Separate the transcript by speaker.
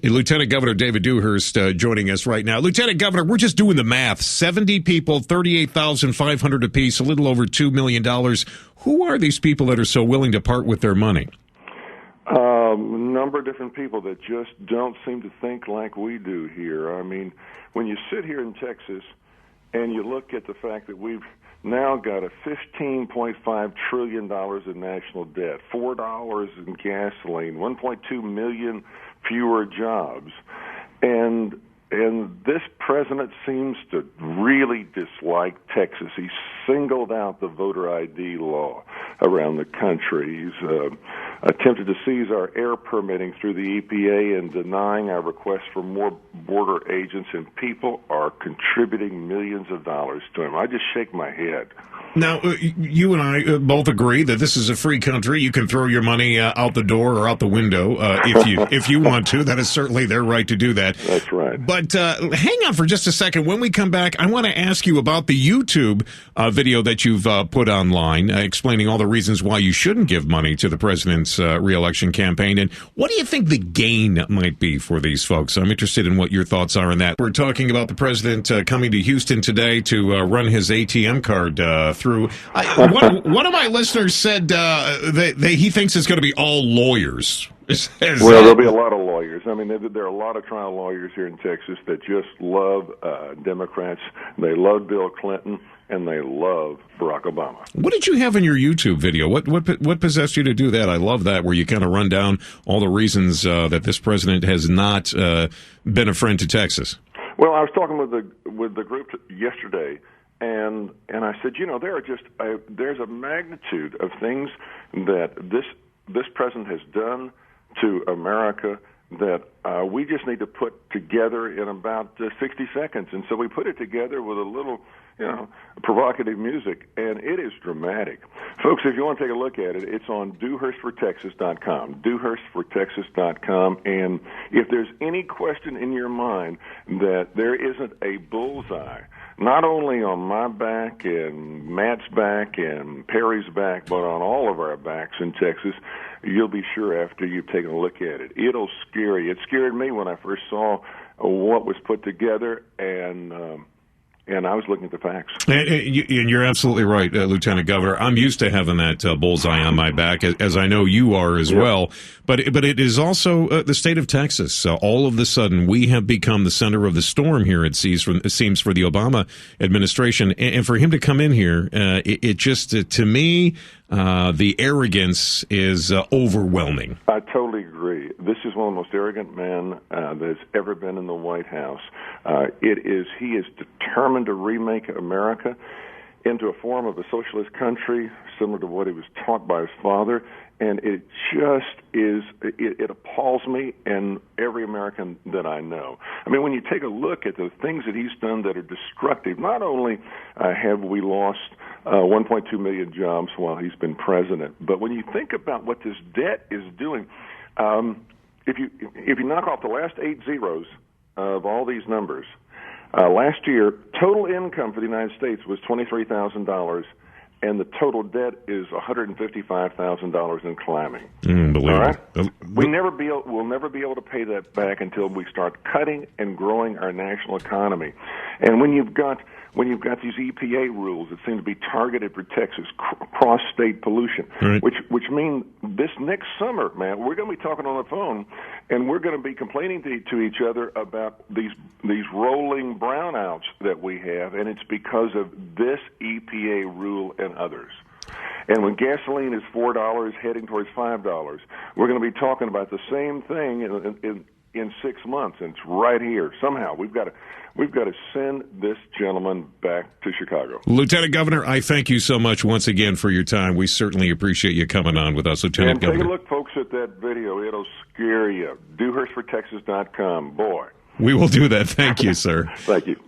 Speaker 1: Lieutenant Governor David Dewhurst joining us right now. Lieutenant Governor, we're just doing the math. 70 people, $38,500 apiece, a little over $2 million. Who are these people that are so willing to part with their money?
Speaker 2: A number of different people that just don't seem to think like we do here. I mean, when you sit here in Texas and you look at the fact that we've now got a $15.5 trillion in national debt, $4 in gasoline, 1.2 million fewer jobs, and this president seems to really dislike Texas. He singled out the voter ID law around the country. He's attempted to seize our air permitting through the EPA and denying our request for more border agents, and people are contributing millions of dollars to him. I just shake my head.
Speaker 1: Now, you and I both agree that this is a free country. You can throw your money out the door or out the window if you want to. That is certainly their right to do that.
Speaker 2: That's right.
Speaker 1: But hang on for just a second. When we come back, I want to ask you about the YouTube video that you've put online explaining all the reasons why you shouldn't give money to the president's re-election campaign. And what do you think the gain might be for these folks? I'm interested in what your thoughts are on that. We're talking about the president coming to Houston today to run his ATM card through. One of my listeners said he thinks it's going to be all lawyers.
Speaker 2: Well, there'll be a lot of lawyers. I mean, there are a lot of trial lawyers here in Texas that just love Democrats. They love Bill Clinton, and they love Barack Obama.
Speaker 1: What did you have in your YouTube video? What possessed you to do that? I love that, where you kind of run down all the reasons that this president has not been a friend to Texas.
Speaker 2: Well, I was talking with the group yesterday, and I said, there's a magnitude of things that this president has done to America that we just need to put together in about 60 seconds. And so we put it together with a little, provocative music, and it is dramatic. Folks, if you want to take a look at it, it's on DewhurstForTexas.com, DewhurstForTexas.com. And if there's any question in your mind that there isn't a bullseye, not only on my back and Matt's back and Perry's back, but on all of our backs in Texas, you'll be sure after you've taken a look at it. It'll scare you. It scared me when I first saw what was put together, and I was looking at the facts.
Speaker 1: And you're absolutely right, Lieutenant Governor. I'm used to having that bullseye on my back, as I know you are as well. But it is also the state of Texas. All of a sudden, we have become the center of the storm here, it seems, for the Obama administration. And for him to come in here, it just, to me, the arrogance is overwhelming.
Speaker 2: I totally agree. This is one of the most arrogant men that's ever been in the White House. He is determined to remake America into a form of a socialist country, similar to what he was taught by his father. And it just is, it appalls me and every American that I know. I mean, when you take a look at the things that he's done that are destructive, not only have we lost 1.2 million jobs while he's been president, but when you think about what this debt is doing, if you knock off the last 8 zeros of all these numbers, last year, total income for the United States was $23,000, and the total debt is $155,000 and climbing.
Speaker 1: Unbelievable.
Speaker 2: All right? We'll never be able to pay that back until we start cutting and growing our national economy. And when you've got these EPA rules that seem to be targeted for Texas, cross-state pollution,
Speaker 1: right,
Speaker 2: which mean this next summer, man, we're going to be talking on the phone, and we're going to be complaining to each other about these rolling brownouts that we have, and it's because of this EPA rule and others. And when gasoline is $4 heading towards $5, we're going to be talking about the same thing in 6 months, and it's right here. Somehow we've got to send this gentleman back to Chicago.
Speaker 1: Lieutenant Governor, I thank you so much once again for your time. We certainly appreciate you coming on with us, Lieutenant Governor.
Speaker 2: Take a look, folks, at that video. It'll scare you. DewhurstForTexas.com. Boy.
Speaker 1: We will do that. Thank you, sir.
Speaker 2: Thank you.